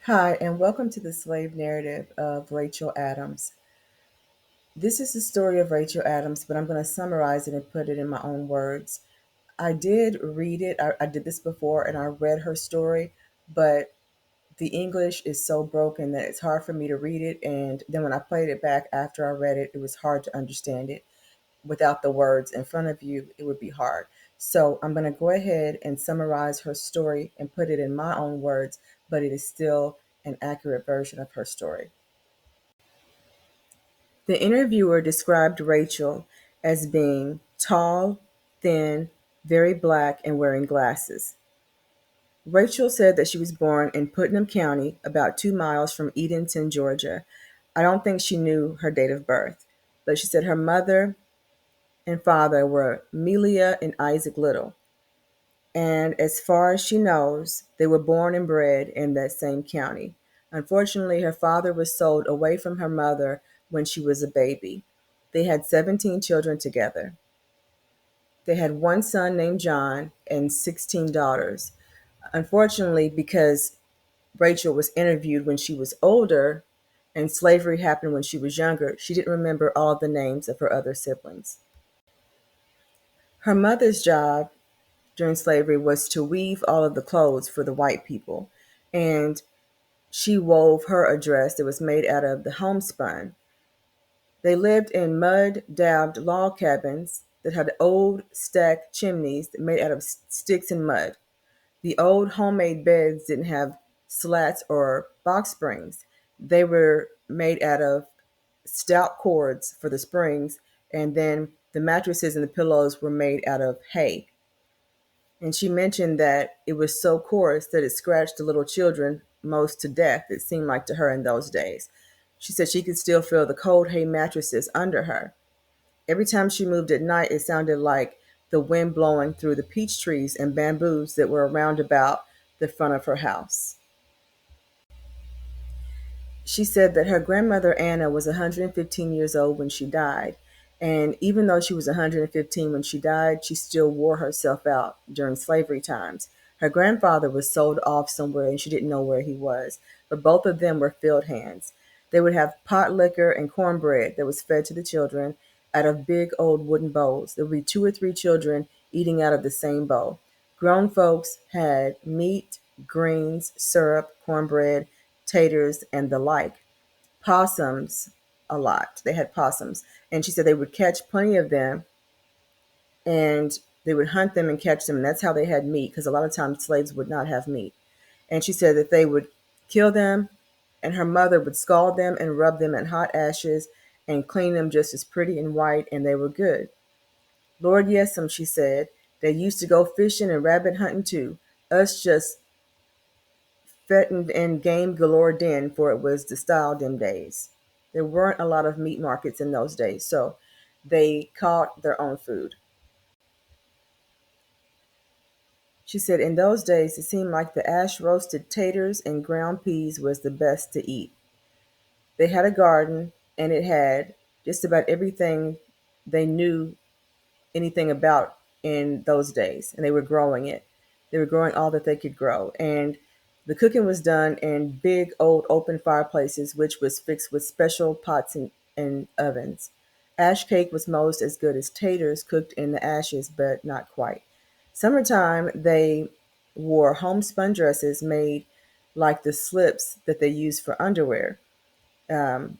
Hi, and welcome to the slave narrative of Rachel Adams. This is the story of Rachel Adams, but I'm going to summarize it and put it in my own words. I did read it, I did this before, and I read her story, but the English is so broken that it's hard for me to read it. And then when I played it back after I read it, it was hard to understand it. Without the words in front of you, it would be hard. So I'm going to go ahead and summarize her story and put it in my own words, but it is still an accurate version of her story. The interviewer described Rachel as being tall, thin, very black, and wearing glasses. Rachel said that she was born in Putnam County, about 2 miles from Edenton, Georgia. I don't think she knew her date of birth, but she said her mother and father were Melia and Isaac Little. And as far as she knows, they were born and bred in that same county. Unfortunately, her father was sold away from her mother when she was a baby. They had 17 children together. They had one son named John and 16 daughters. Unfortunately, because Rachel was interviewed when she was older and slavery happened when she was younger, she didn't remember all the names of her other siblings. Her mother's job during slavery was to weave all of the clothes for the white people. And she wove her a dress that was made out of the homespun. They lived in mud daubed log cabins that had old stacked chimneys made out of sticks and mud. The old homemade beds didn't have slats or box springs. They were made out of stout cords for the springs, and then the mattresses and the pillows were made out of hay. And she mentioned that it was so coarse that it scratched the little children most to death, it seemed like to her in those days. She said she could still feel the cold hay mattresses under her. Every time she moved at night, it sounded like the wind blowing through the peach trees and bamboos that were around about the front of her house. She said that her grandmother Anna was 115 years old when she died. And even though she was 115 when she died, she still wore herself out during slavery times. Her grandfather was sold off somewhere and she didn't know where he was, but both of them were field hands. They would have pot liquor and cornbread that was fed to the children out of big old wooden bowls. There would be two or three children eating out of the same bowl. Grown folks had meat, greens, syrup, cornbread, taters, and the like. Possums, a lot. They had possums. And she said they would catch plenty of them and they would hunt them and catch them. And that's how they had meat, because a lot of times slaves would not have meat. And she said that they would kill them and her mother would scald them and rub them in hot ashes and clean them just as pretty and white, and they were good. Lord, yes, she said. They used to go fishing and rabbit hunting too. Us just fattened and game galore den, for it was the style them days. There weren't a lot of meat markets in those days, so they caught their own food. She said in those days it seemed like the ash roasted taters and ground peas was the best to eat. They had a garden and it had just about everything they knew anything about in those days, and they were growing it. They were growing all that they could grow, and the cooking was done in big old open fireplaces, which was fixed with special pots and ovens. Ash cake was most as good as taters cooked in the ashes, but not quite. Summertime, they wore homespun dresses made like the slips that they used for underwear. Um,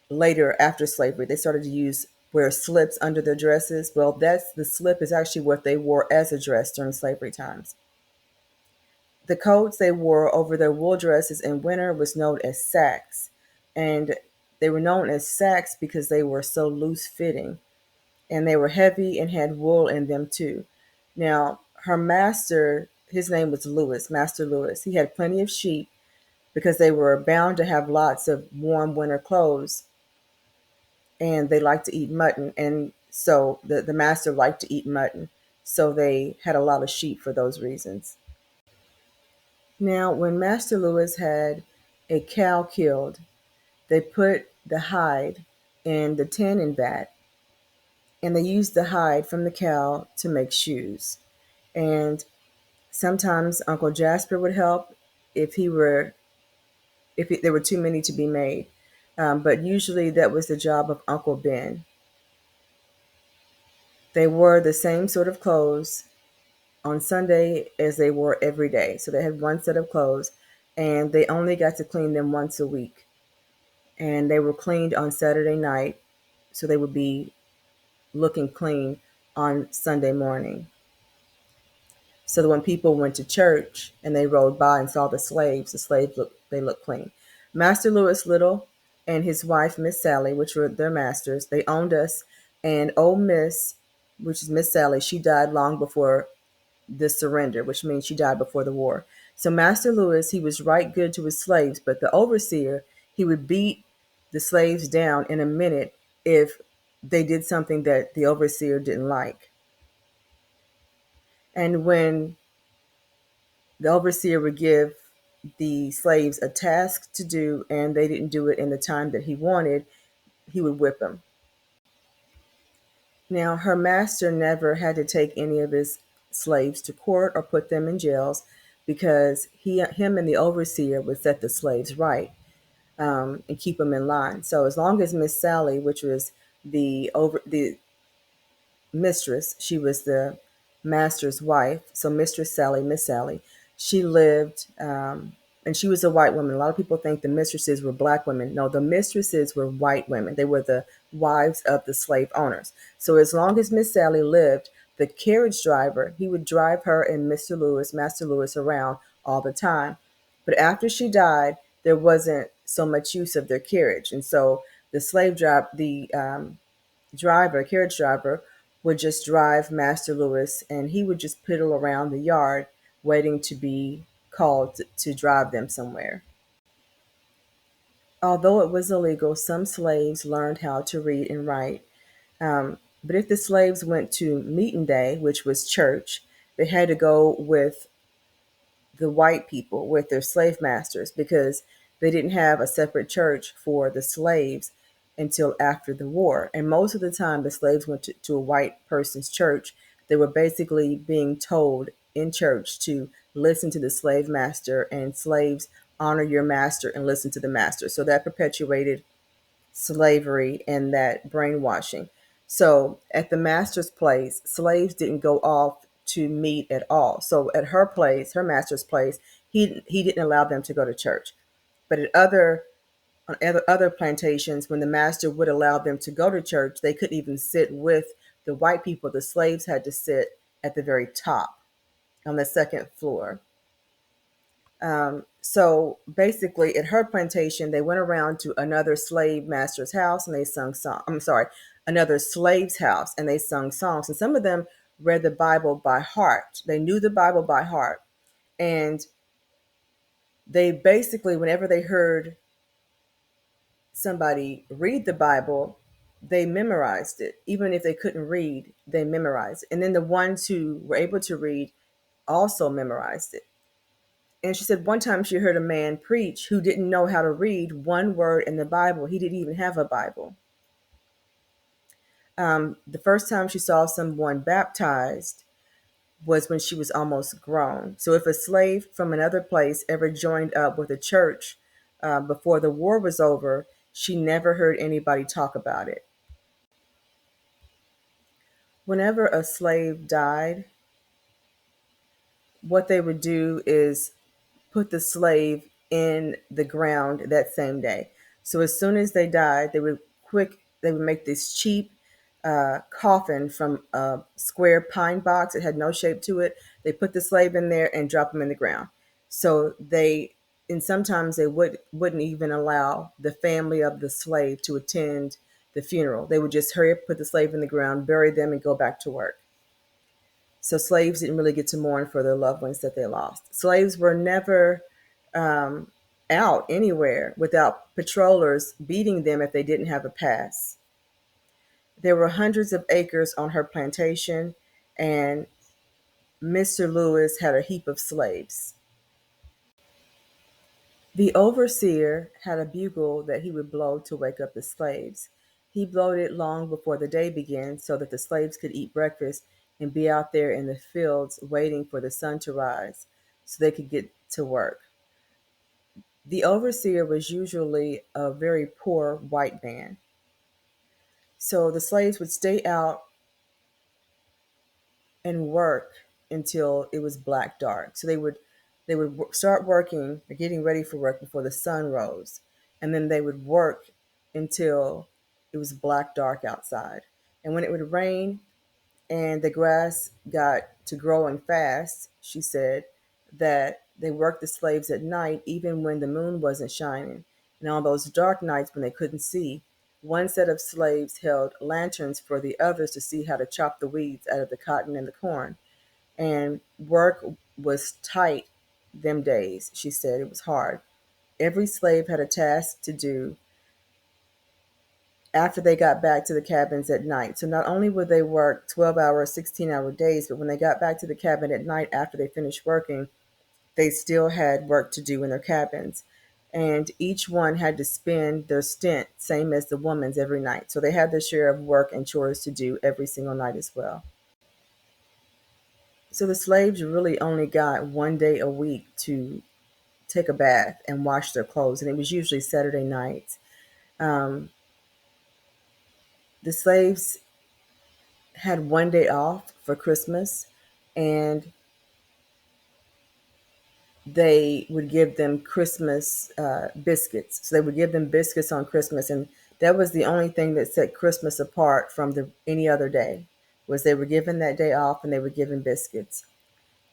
Later after slavery they started to use wear slips under their dresses. Well, that's the slip is actually what they wore as a dress during slavery times. The coats they wore over their wool dresses in winter was known as sacks, and they were known as sacks because they were so loose fitting and they were heavy and had wool in them too. Now her master, his name was Lewis, Master Lewis. He had plenty of sheep because they were bound to have lots of warm winter clothes, and they liked to eat mutton. And so the master liked to eat mutton. So they had a lot of sheep for those reasons. Now, when Master Lewis had a cow killed, they put the hide in the tanning vat and they used the hide from the cow to make shoes. And sometimes Uncle Jasper would help, if he were there were too many to be made. But usually that was the job of Uncle Ben. They wore the same sort of clothes on Sunday as they wore every day. So they had one set of clothes, and they only got to clean them once a week. And they were cleaned on Saturday night, so they would be looking clean on Sunday morning. So that when people went to church and they rode by and saw the slaves looked clean. Master Lewis Little and his wife Miss Sally, which were their masters, they owned us. And old Miss, which is Miss Sally, she died long before the surrender, which means she died before the war. So Master Lewis, he was right good to his slaves, but the overseer, he would beat the slaves down in a minute if they did something that the overseer didn't like. And when the overseer would give the slaves a task to do and they didn't do it in the time that he wanted, he would whip them. Now, her master never had to take any of his slaves to court or put them in jails because him and the overseer would set the slaves right, and keep them in line. So as long as Miss Sally, which was the mistress. She was the master's wife. So Miss Sally, she lived, and she was a white woman. A lot of people think the mistresses were black women. No, the mistresses were white women. They were the wives of the slave owners. So as long as Miss Sally lived, the carriage driver, he would drive her and Master Lewis around all the time. But after she died, there wasn't so much use of their carriage. And so the slave driver, carriage driver, would just drive Master Lewis and he would just piddle around the yard waiting to be called to drive them somewhere. Although it was illegal, some slaves learned how to read and write. But if the slaves went to meeting day, which was church, they had to go with the white people, with their slave masters, because they didn't have a separate church for the slaves until after the war. And most of the time, the slaves went to a white person's church. They were basically being told in church to listen to the slave master, and slaves honor your master and listen to the master. So that perpetuated slavery and that brainwashing. So at the master's place, slaves didn't go off to meet at all. So at her place, her master's place, he didn't allow them to go to church. But at other plantations, when the master would allow them to go to church, they couldn't even sit with the white people. The slaves had to sit at the very top on the second floor. So basically, at her plantation, they went around to another slave master's house and they sung song. I'm sorry, another slave's house and they sung songs. And some of them read the Bible by heart. They knew the Bible by heart, and they basically, whenever they heard somebody read the Bible, they memorized it. Even if they couldn't read, they memorized it. And then the ones who were able to read also memorized it. And she said one time she heard a man preach who didn't know how to read one word in the Bible. He didn't even have a Bible. The first time she saw someone baptized was when she was almost grown. So if a slave from another place ever joined up with a church before the war was over, she never heard anybody talk about it. Whenever a slave died, what they would do is put the slave in the ground that same day. So as soon as they died, they would make this cheap coffin from a square pine box. It had no shape to it. They put the slave in there and drop him in the ground. So and sometimes they wouldn't even allow the family of the slave to attend the funeral. They would just hurry up, put the slave in the ground, bury them, and go back to work. So slaves didn't really get to mourn for their loved ones that they lost. Slaves were never um, out anywhere without patrollers beating them if they didn't have a pass. There were hundreds of acres on her plantation, and Mr. Lewis had a heap of slaves. The overseer had a bugle that he would blow to wake up the slaves. He blowed it long before the day began so that the slaves could eat breakfast and be out there in the fields waiting for the sun to rise so they could get to work. The overseer was usually a very poor white man. So the slaves would stay out and work until it was black dark. So they would start working, getting ready for work before the sun rose, and then they would work until it was black dark outside. And when it would rain and the grass got to growing fast, she said that they worked the slaves at night even when the moon wasn't shining. And on those dark nights when they couldn't see, one set of slaves held lanterns for the others to see how to chop the weeds out of the cotton and the corn. And work was tight them days, she said. It was hard. Every slave had a task to do after they got back to the cabins at night. So not only would they work 12-hour, 16-hour days, but when they got back to the cabin at night after they finished working, they still had work to do in their cabins. And each one had to spend their stint, same as the woman's, every night. So they had their share of work and chores to do every single night as well. So the slaves really only got one day a week to take a bath and wash their clothes, and it was usually Saturday nights. Um, the slaves had one day off for Christmas, and they would give them Christmas biscuits. So they would give them biscuits on Christmas, and that was the only thing that set Christmas apart from any other day. Was they were given that day off, and they were given biscuits.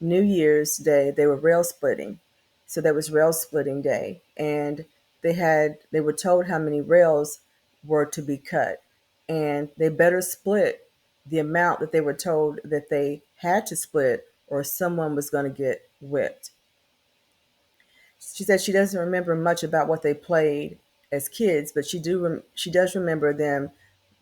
New Year's Day, they were rail splitting. So that was rail splitting day. And they were told how many rails were to be cut. And they better split the amount that they were told that they had to split, or someone was going to get whipped. She said she doesn't remember much about what they played as kids, but she does remember them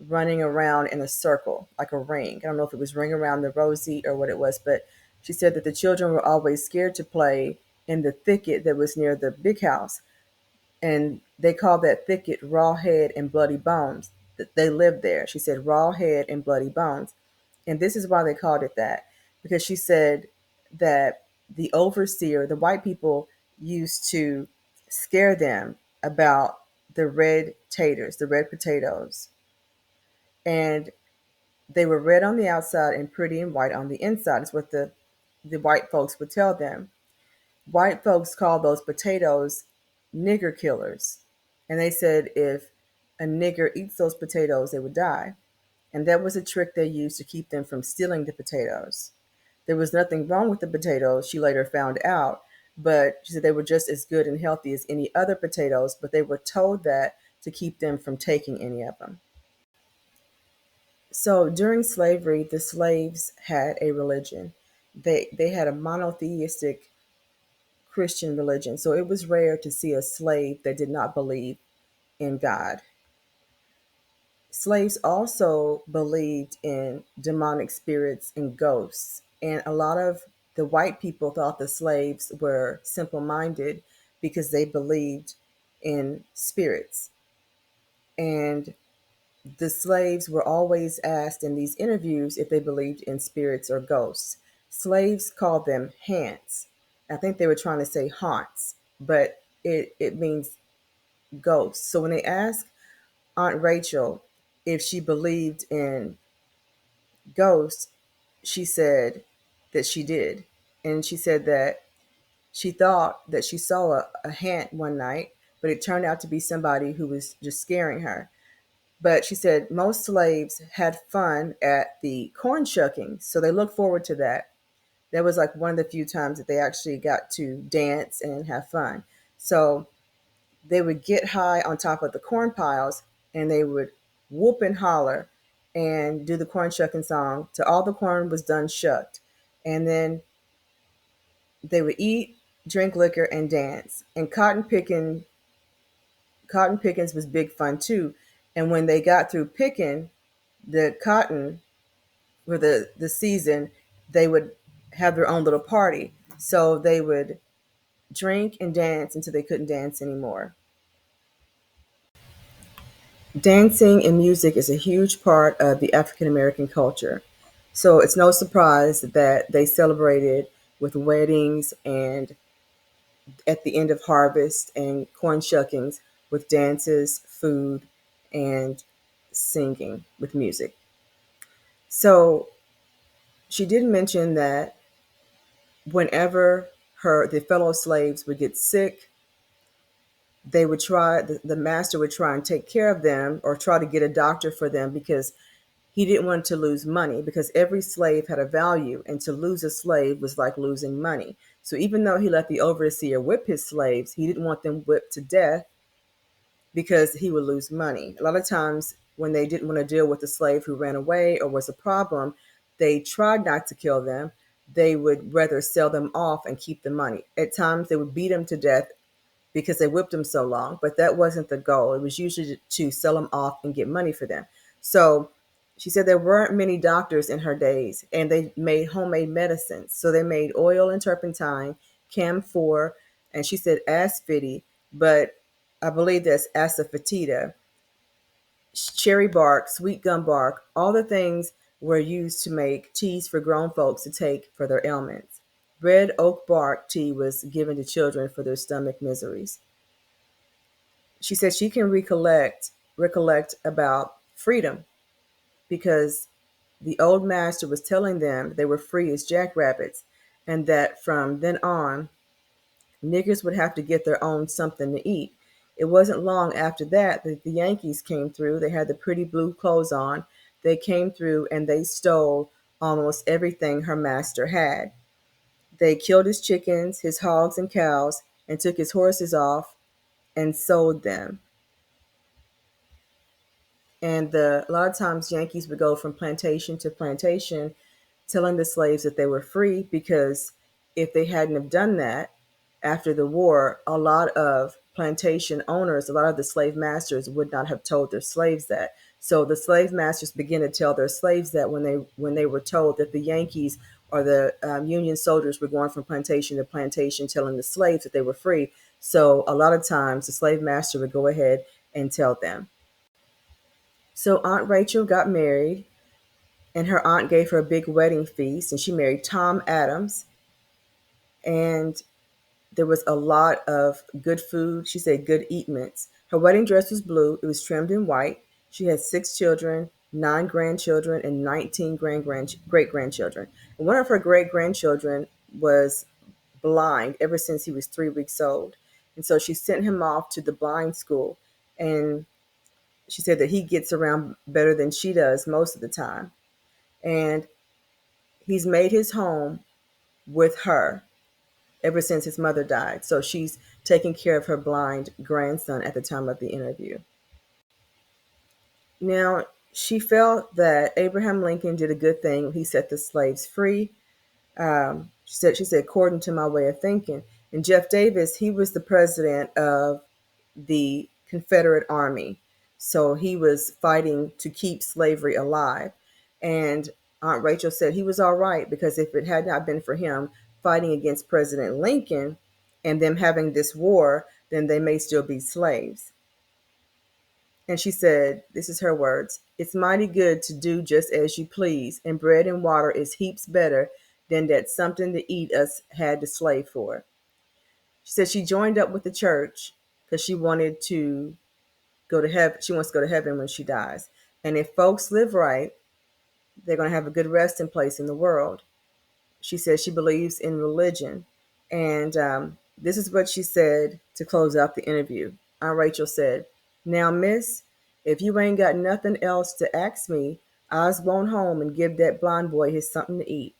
running around in a circle like a ring. I don't know if it was ring around the rosy or what it was, but she said that the children were always scared to play in the thicket that was near the big house, and they called that thicket Raw Head and Bloody Bones. That they lived there. She said Raw Head and Bloody Bones, and this is why they called it that, because she said that the overseer, the white people, used to scare them about the red taters, the red potatoes, and they were red on the outside and pretty and white on the inside. Is what the white folks would tell them. White folks called those potatoes nigger killers. And they said if a nigger eats those potatoes, they would die. And that was a trick they used to keep them from stealing the potatoes. There was nothing wrong with the potatoes, she later found out, but she said they were just as good and healthy as any other potatoes, but they were told that to keep them from taking any of them. So during slavery, the slaves had a religion. They had a monotheistic Christian religion. So it was rare to see a slave that did not believe in God. Slaves also believed in demonic spirits and ghosts. And a lot of the white people thought the slaves were simple minded because they believed in spirits. And the slaves were always asked in these interviews if they believed in spirits or ghosts. Slaves called them hants. I think they were trying to say haunts, but it means ghosts. So when they asked Aunt Rachel if she believed in ghosts, she said that she did. And she said that she thought that she saw a hant one night, but it turned out to be somebody who was just scaring her. But she said most slaves had fun at the corn shucking, so they looked forward to that. That was like one of the few times that they actually got to dance and have fun. So they would get high on top of the corn piles and they would whoop and holler and do the corn shucking song till all the corn was done shucked. And then they would eat, drink liquor, and dance. And cotton pickings was big fun too. And when they got through picking the cotton for the season, they would have their own little party. So they would drink and dance until they couldn't dance anymore. Dancing and music is a huge part of the African American culture. So it's no surprise that they celebrated with weddings and at the end of harvest and corn shuckings with dances, food, and singing with music. So she did mention that whenever the fellow slaves would get sick, they would try the master would try and take care of them or try to get a doctor for them because he didn't want to lose money because every slave had a value and to lose a slave was like losing money. So even though he let the overseer whip his slaves, he didn't want them whipped to death because he would lose money. A lot of times when they didn't want to deal with a slave who ran away or was a problem, they tried not to kill them. They would rather sell them off and keep the money. At times they would beat them to death because they whipped them so long, but that wasn't the goal. It was usually to sell them off and get money for them. So she said there weren't many doctors in her days, and they made homemade medicines. So they made oil and turpentine, camphor, and she said asphodel, but I believe that's asafoetida, cherry bark, sweet gum bark. All the things were used to make teas for grown folks to take for their ailments. Red oak bark tea was given to children for their stomach miseries. She said she can recollect about freedom because the old master was telling them they were free as jackrabbits and that from then on niggers would have to get their own something to eat. It wasn't long after that that the Yankees came through. They had the pretty blue clothes on. They came through and they stole almost everything her master had. They killed his chickens, his hogs and cows, and took his horses off and sold them. And a lot of times Yankees would go from plantation to plantation telling the slaves that they were free because if they hadn't have done that after the war, a lot of plantation owners, a lot of the slave masters would not have told their slaves that. So the slave masters began to tell their slaves that when they were told that the Yankees or the Union soldiers were going from plantation to plantation telling the slaves that they were free. So a lot of times the slave master would go ahead and tell them. So Aunt Rachel got married, and her aunt gave her a big wedding feast, and she married Tom Adams. And there was a lot of good food. She said good eatments. Her wedding dress was blue. It was trimmed in white. She had 6 children, 9 grandchildren, and 19 great grandchildren. And one of her great grandchildren was blind ever since he was 3 weeks old. And so she sent him off to the blind school. And she said that he gets around better than she does most of the time. And he's made his home with her ever since his mother died. So she's taking care of her blind grandson at the time of the interview. Now, she felt that Abraham Lincoln did a good thing when he set the slaves free. She said, according to my way of thinking. And Jeff Davis, he was the president of the Confederate Army. So he was fighting to keep slavery alive. And Aunt Rachel said he was all right because if it had not been for him fighting against President Lincoln and them having this war, then they may still be slaves. And she said, this is her words, it's mighty good to do just as you please, and bread and water is heaps better than that something to eat us had to slave for. She said she joined up with the church because she wanted to go to heaven. She wants to go to heaven when she dies. And if folks live right, they're going to have a good resting place in the world. She says she believes in religion. And this is what she said to close out the interview. Aunt Rachel said, now, miss, if you ain't got nothing else to ask me, I's won't home and give that blind boy his something to eat.